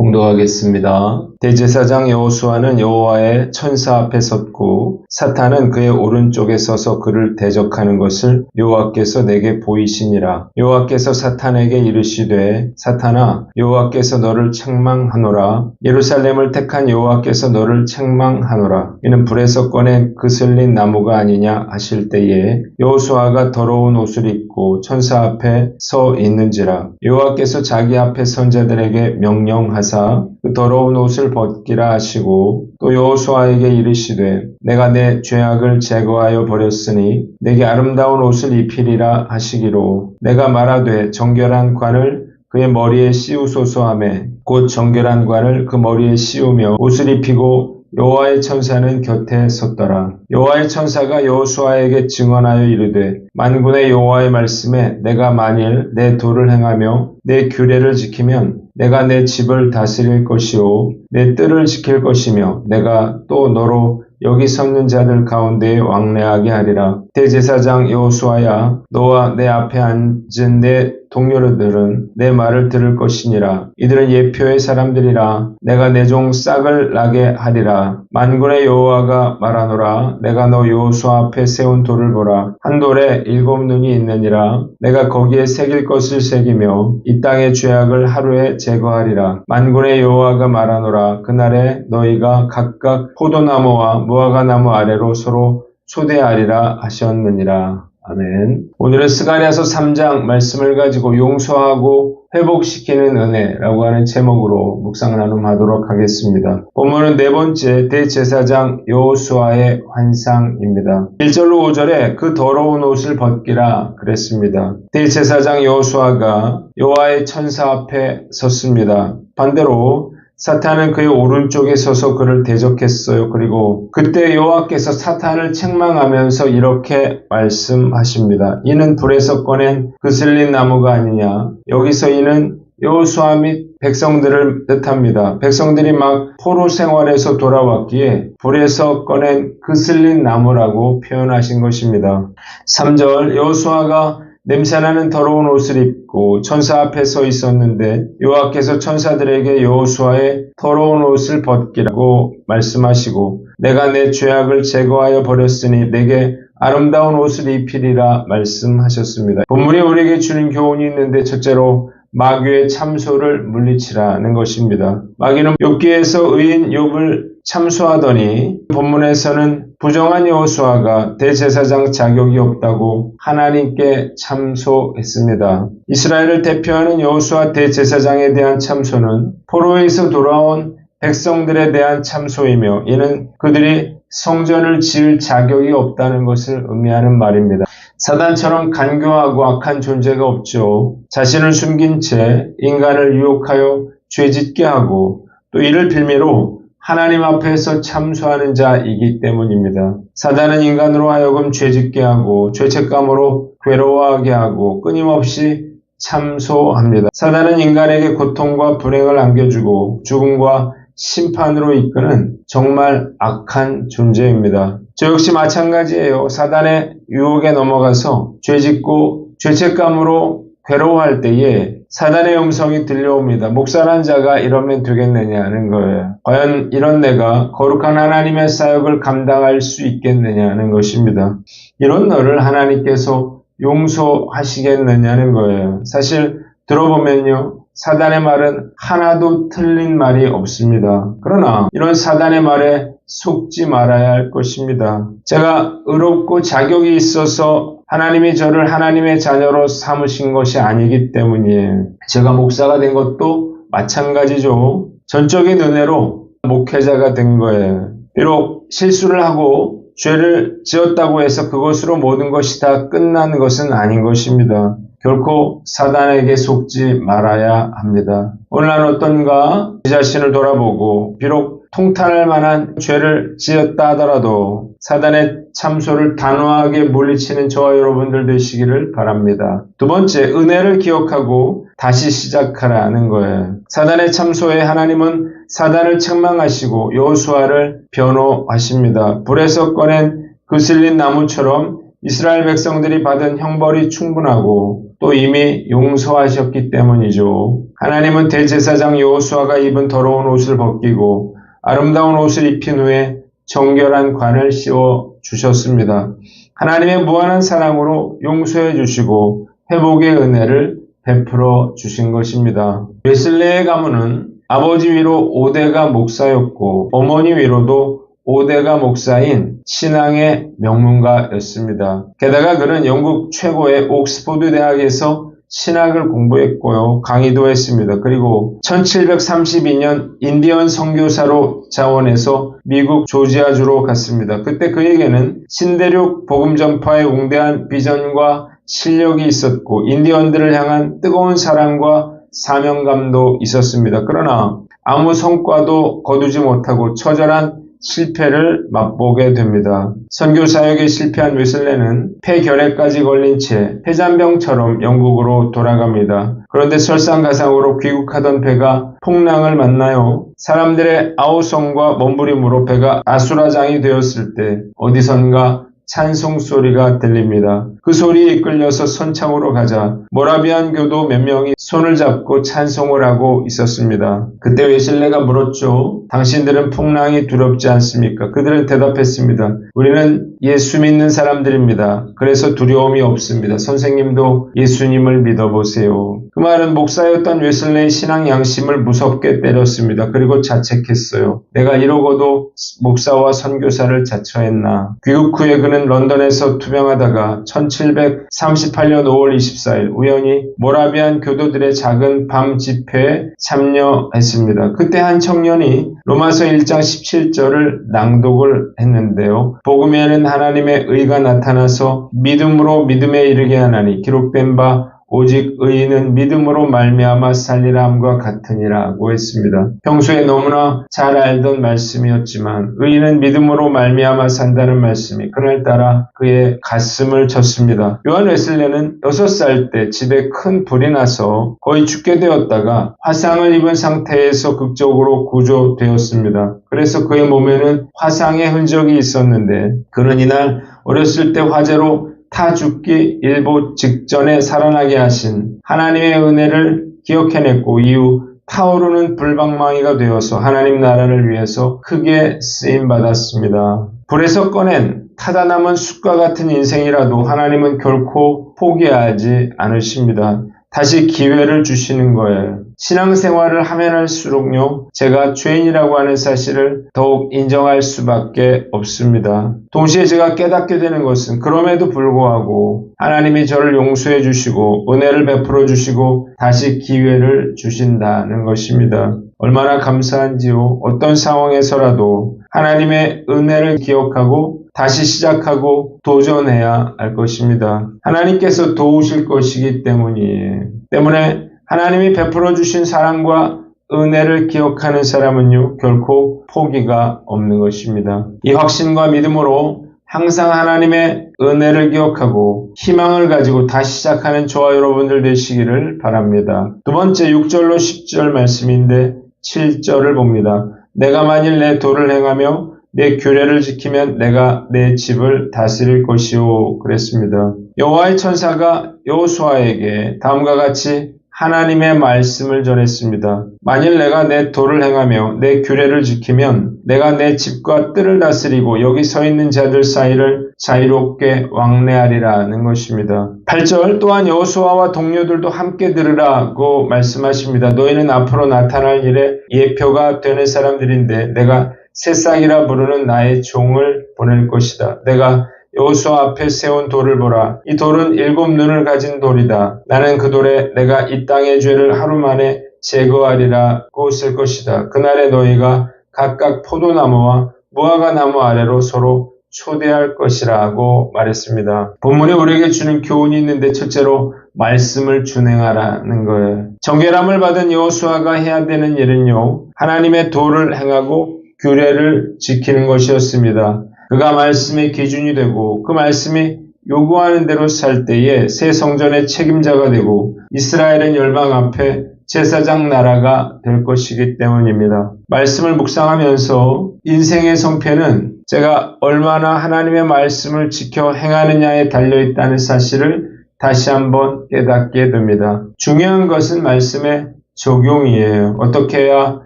봉독하겠습니다. 대제사장 여호수아는 여호와의 천사 앞에 섰고 사탄은 그의 오른쪽에 서서 그를 대적하는 것을 여호와께서 내게 보이시니라. 여호와께서 사탄에게 이르시되 사탄아 여호와께서 너를 책망하노라. 예루살렘을 택한 여호와께서 너를 책망하노라. 이는 불에서 꺼낸 그슬린 나무가 아니냐 하실 때에 여호수아가 더러운 옷을 입고 천사 앞에 서 있는지라. 여호와께서 자기 앞에 선자들에게 명령하사 그 더러운 옷을 벗기라 하시고 또 여호수아에게 이르시되 내가 내 죄악을 제거하여 버렸으니 내게 아름다운 옷을 입히리라 하시기로 내가 말하되 정결한 관을 그의 머리에 씌우소서 하매 곧 정결한 관을 그 머리에 씌우며 옷을 입히고 여호와의 천사는 곁에 섰더라. 여호와의 천사가 여호수아에게 증언하여 이르되 만군의 여호와의 말씀에 내가 만일 내 도를 행하며 내 규례를 지키면 내가 내 집을 다스릴 것이요 내 뜰을 지킬 것이며 내가 또 너로 여기 섰는 자들 가운데에 왕래하게 하리라. 대제사장 여호수아야 너와 내 앞에 앉은 내 동료들은 내 말을 들을 것이니라. 이들은 예표의 사람들이라. 내가 내 종 싹을 나게 하리라. 만군의 여호와가 말하노라. 내가 너 여호수아 앞에 세운 돌을 보라. 한 돌에 7눈이 있느니라. 내가 거기에 새길 것을 새기며 이 땅의 죄악을 하루에 제거하리라. 만군의 여호와가 말하노라. 그날에 너희가 각각 포도나무와 무화과나무 아래로 서로 초대하리라 하셨느니라. 아멘. 오늘은 스가랴서 3장 말씀을 가지고 용서하고 회복시키는 은혜라고 하는 제목으로 묵상 나눔하도록 하겠습니다. 본문은 네 번째 대제사장 여호수아의 환상입니다. 1절로 5절에 그 더러운 옷을 벗기라 그랬습니다. 대제사장 여호수아가 여호와의 천사 앞에 섰습니다. 반대로 사탄은 그의 오른쪽에 서서 그를 대적했어요. 그리고 그때 여호와께서 사탄을 책망하면서 이렇게 말씀하십니다. 이는 불에서 꺼낸 그슬린 나무가 아니냐. 여기서 이는 여호수아 및 백성들을 뜻합니다. 백성들이 막 포로 생활에서 돌아왔기에 불에서 꺼낸 그슬린 나무라고 표현하신 것입니다. 3절 여호수아가 냄새나는 더러운 옷을 입고 천사 앞에 서 있었는데 여호와께서 천사들에게 여호수아의 더러운 옷을 벗기라고 말씀하시고 내가 내 죄악을 제거하여 버렸으니 내게 아름다운 옷을 입히리라 말씀하셨습니다. 본문이 우리에게 주는 교훈이 있는데 첫째로 마귀의 참소를 물리치라는 것입니다. 마귀는 욥기에서 의인 욥을 참소하더니 본문에서는 부정한 여호수아가 대제사장 자격이 없다고 하나님께 참소했습니다. 이스라엘을 대표하는 여호수아 대제사장에 대한 참소는 포로에서 돌아온 백성들에 대한 참소이며 이는 그들이 성전을 지을 자격이 없다는 것을 의미하는 말입니다. 사단처럼 간교하고 악한 존재가 없죠. 자신을 숨긴 채 인간을 유혹하여 죄짓게 하고 또 이를 빌미로 하나님 앞에서 참소하는 자이기 때문입니다. 사단은 인간으로 하여금 죄짓게 하고 죄책감으로 괴로워하게 하고 끊임없이 참소합니다. 사단은 인간에게 고통과 불행을 안겨주고 죽음과 심판으로 이끄는 정말 악한 존재입니다. 저 역시 마찬가지예요. 사단의 유혹에 넘어가서 죄짓고 죄책감으로 괴로워할 때에 사단의 음성이 들려옵니다. 목사란 자가 이러면 되겠느냐는 거예요. 과연 이런 내가 거룩한 하나님의 사역을 감당할 수 있겠느냐는 것입니다. 이런 너를 하나님께서 용서하시겠느냐는 거예요. 사실 들어보면요. 사단의 말은 하나도 틀린 말이 없습니다. 그러나 이런 사단의 말에 속지 말아야 할 것입니다. 제가 의롭고 자격이 있어서 하나님이 저를 하나님의 자녀로 삼으신 것이 아니기 때문이에요. 제가 목사가 된 것도 마찬가지죠. 전적인 은혜로 목회자가 된 거예요. 비록 실수를 하고 죄를 지었다고 해서 그것으로 모든 것이 다 끝난 것은 아닌 것입니다. 결코 사단에게 속지 말아야 합니다. 오늘 난 어떤가 제 자신을 돌아보고 비록 통탄할 만한 죄를 지었다 하더라도 사단의 참소를 단호하게 물리치는 저와 여러분들 되시기를 바랍니다. 두 번째, 은혜를 기억하고 다시 시작하라는 거예요. 사단의 참소에 하나님은 사단을 책망하시고 여호수아를 변호하십니다. 불에서 꺼낸 그슬린 나무처럼 이스라엘 백성들이 받은 형벌이 충분하고 또 이미 용서하셨기 때문이죠. 하나님은 대제사장 여호수아가 입은 더러운 옷을 벗기고 아름다운 옷을 입힌 후에 정결한 관을 씌워 주셨습니다. 하나님의 무한한 사랑으로 용서해 주시고 회복의 은혜를 베풀어 주신 것입니다. 웨슬레의 가문은 아버지 위로 5대가 목사였고 어머니 위로도 5대가 목사인 신앙의 명문가였습니다. 게다가 그는 영국 최고의 옥스포드 대학에서 신학을 공부했고요. 강의도 했습니다. 그리고 1732년 인디언 선교사로 자원해서 미국 조지아주로 갔습니다. 그때 그에게는 신대륙 복음 전파의 웅대한 비전과 실력이 있었고 인디언들을 향한 뜨거운 사랑과 사명감도 있었습니다. 그러나 아무 성과도 거두지 못하고 처절한 실패를 맛보게 됩니다. 선교 사역에 실패한 웨슬레는 폐결핵까지 걸린 채 폐잔병처럼 영국으로 돌아갑니다. 그런데 설상가상으로 귀국하던 배가 폭랑을 만나요. 사람들의 아우성과 몸부림으로 배가 아수라장이 되었을 때 어디선가 찬송 소리가 들립니다. 그 소리에 이끌려서 선창으로 가자 모라비안 교도 몇 명이 손을 잡고 찬송을 하고 있었습니다. 그때 웨슬레가 물었죠. 당신들은 풍랑이 두렵지 않습니까? 그들은 대답했습니다. 우리는 예수 믿는 사람들입니다. 그래서 두려움이 없습니다. 선생님도 예수님을 믿어보세요. 그 말은 목사였던 웨슬레의 신앙 양심을 무섭게 때렸습니다. 그리고 자책했어요. 내가 이러고도 목사와 선교사를 자처했나. 귀국 후에 그는 런던에서 투병하다가 1738년 5월 24일 우연히 모라비안 교도들의 작은 밤 집회에 참여했습니다. 그때 한 청년이 로마서 1장 17절을 낭독을 했는데요. 복음에는 하나님의 의가 나타나서 믿음으로 믿음에 이르게 하나니 기록된 바 오직 의인은 믿음으로 말미암아 살리라 함과 같으니라고 했습니다. 평소에 너무나 잘 알던 말씀이었지만 의인은 믿음으로 말미암아 산다는 말씀이 그날따라 그의 가슴을 쳤습니다. 요한 웨슬레는 6살 때 집에 큰 불이 나서 거의 죽게 되었다가 화상을 입은 상태에서 극적으로 구조되었습니다. 그래서 그의 몸에는 화상의 흔적이 있었는데 그는 이날 어렸을 때 화재로 타 죽기 일보 직전에 살아나게 하신 하나님의 은혜를 기억해냈고 이후 타오르는 불방망이가 되어서 하나님 나라를 위해서 크게 쓰임받았습니다. 불에서 꺼낸 타다 남은 숯과 같은 인생이라도 하나님은 결코 포기하지 않으십니다. 다시 기회를 주시는 거예요. 신앙생활을 하면 할수록요, 제가 죄인이라고 하는 사실을 더욱 인정할 수밖에 없습니다. 동시에 제가 깨닫게 되는 것은 그럼에도 불구하고 하나님이 저를 용서해 주시고 은혜를 베풀어 주시고 다시 기회를 주신다는 것입니다. 얼마나 감사한지요. 어떤 상황에서라도 하나님의 은혜를 기억하고 다시 시작하고 도전해야 할 것입니다. 하나님께서 도우실 것이기 때문에 하나님이 베풀어 주신 사랑과 은혜를 기억하는 사람은요, 결코 포기가 없는 것입니다. 이 확신과 믿음으로 항상 하나님의 은혜를 기억하고 희망을 가지고 다시 시작하는 저와 여러분들 되시기를 바랍니다. 두 번째 6절로 10절 말씀인데 7절을 봅니다. 내가 만일 내 도를 행하며 내 규례를 지키면 내가 내 집을 다스릴 것이요 그랬습니다. 여호와의 천사가 여호수아에게 다음과 같이 하나님의 말씀을 전했습니다. 만일 내가 내 도를 행하며 내 규례를 지키면 내가 내 집과 뜰을 다스리고 여기 서 있는 자들 사이를 자유롭게 왕래하리라는 것입니다. 8절 또한 여호수아와 동료들도 함께 들으라고 말씀하십니다. 너희는 앞으로 나타날 일에 예표가 되는 사람들인데 내가 새싹이라 부르는 나의 종을 보낼 것이다. 내가 여호수아 앞에 세운 돌을 보라. 이 돌은 7 눈을 가진 돌이다. 나는 그 돌에 내가 이 땅의 죄를 하루 만에 제거하리라고 쓸 것이다. 그날에 너희가 각각 포도나무와 무화과 나무 아래로 서로 초대할 것이라고 말했습니다. 본문에 우리에게 주는 교훈이 있는데 첫째로 말씀을 준행하라는 거예요. 정결함을 받은 여호수아가 해야 되는 일은요, 하나님의 도를 행하고 규례를 지키는 것이었습니다. 그가 말씀의 기준이 되고 그 말씀이 요구하는 대로 살 때에 새 성전의 책임자가 되고 이스라엘은 열방 앞에 제사장 나라가 될 것이기 때문입니다. 말씀을 묵상하면서 인생의 성패는 제가 얼마나 하나님의 말씀을 지켜 행하느냐에 달려있다는 사실을 다시 한번 깨닫게 됩니다. 중요한 것은 말씀의 적용이에요. 어떻게 해야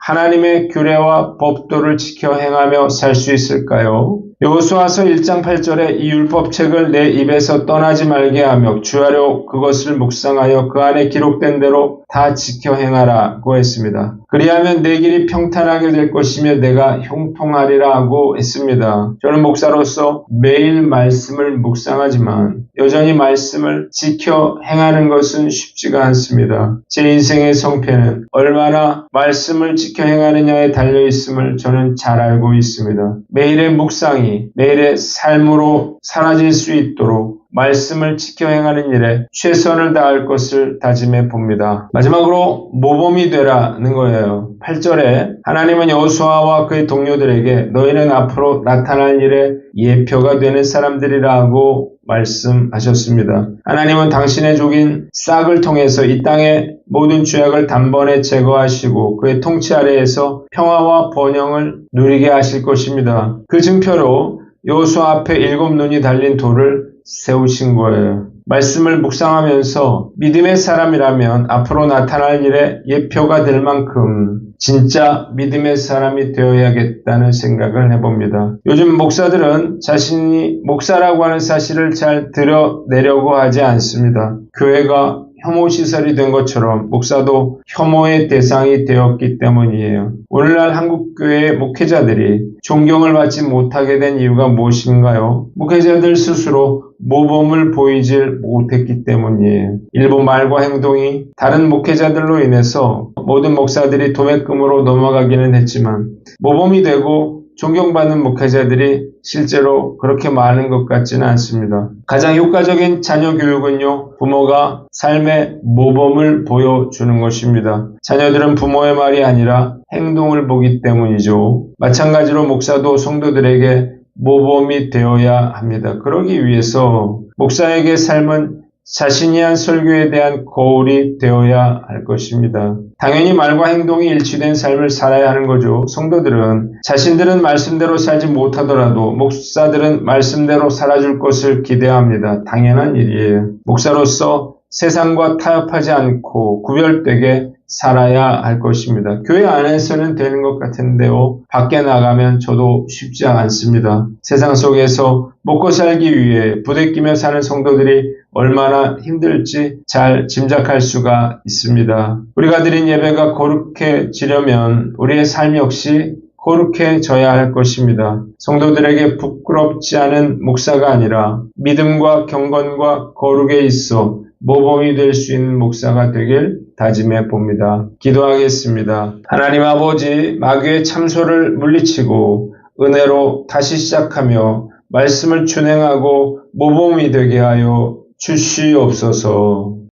하나님의 규례와 법도를 지켜 행하며 살 수 있을까요? 여호수아서 1장 8절에 이 율법책을 내 입에서 떠나지 말게 하며 주야로 그것을 묵상하여 그 안에 기록된 대로 다 지켜 행하라고 했습니다. 그리하면 내 길이 평탄하게 될 것이며 내가 형통하리라 하고 했습니다. 저는 목사로서 매일 말씀을 묵상하지만 여전히 말씀을 지켜 행하는 것은 쉽지가 않습니다. 제 인생의 성패는 얼마나 말씀을 지켜 행하느냐에 달려있음을 저는 잘 알고 있습니다. 매일의 묵상이 매일의 삶으로 사라질 수 있도록 말씀을 지켜 행하는 일에 최선을 다할 것을 다짐해 봅니다. 마지막으로 모범이 되라는 거예요. 8절에 하나님은 여호수아와 그의 동료들에게 너희는 앞으로 나타날 일에 예표가 되는 사람들이라 하고 말씀하셨습니다. 하나님은 당신의 족인 싹을 통해서 이 땅의 모든 죄악을 단번에 제거하시고 그의 통치 아래에서 평화와 번영을 누리게 하실 것입니다. 그 증표로 여호수아 앞에 7눈이 달린 돌을 세우신 거예요. 말씀을 묵상하면서 믿음의 사람이라면 앞으로 나타날 일에 예표가 될 만큼 진짜 믿음의 사람이 되어야겠다는 생각을 해봅니다. 요즘 목사들은 자신이 목사라고 하는 사실을 잘 드러내려고 하지 않습니다. 교회가 혐오시설이 된 것처럼 목사도 혐오의 대상이 되었기 때문이에요. 오늘날 한국교회의 목회자들이 존경을 받지 못하게 된 이유가 무엇인가요? 목회자들 스스로 모범을 보이질 못했기 때문이에요. 일부 말과 행동이 다른 목회자들로 인해서 모든 목사들이 도매금으로 넘어가기는 했지만 모범이 되고 존경받는 목회자들이 실제로 그렇게 많은 것 같지는 않습니다. 가장 효과적인 자녀 교육은요, 부모가 삶의 모범을 보여주는 것입니다. 자녀들은 부모의 말이 아니라 행동을 보기 때문이죠. 마찬가지로 목사도 성도들에게 모범이 되어야 합니다. 그러기 위해서 목사에게 삶은 자신이 한 설교에 대한 거울이 되어야 할 것입니다. 당연히 말과 행동이 일치된 삶을 살아야 하는 거죠. 성도들은 자신들은 말씀대로 살지 못하더라도 목사들은 말씀대로 살아줄 것을 기대합니다. 당연한 일이에요. 목사로서 세상과 타협하지 않고 구별되게 살아야 할 것입니다. 교회 안에서는 되는 것 같은데요. 밖에 나가면 저도 쉽지 않습니다. 세상 속에서 먹고 살기 위해 부대끼며 사는 성도들이 얼마나 힘들지 잘 짐작할 수가 있습니다. 우리가 드린 예배가 거룩해지려면 우리의 삶 역시 거룩해져야 할 것입니다. 성도들에게 부끄럽지 않은 목사가 아니라 믿음과 경건과 거룩에 있어 모범이 될 수 있는 목사가 되길 다짐해 봅니다. 기도하겠습니다. 하나님 아버지, 마귀의 참소를 물리치고 은혜로 다시 시작하며 말씀을 준행하고 모범이 되게 하여 주시옵소서.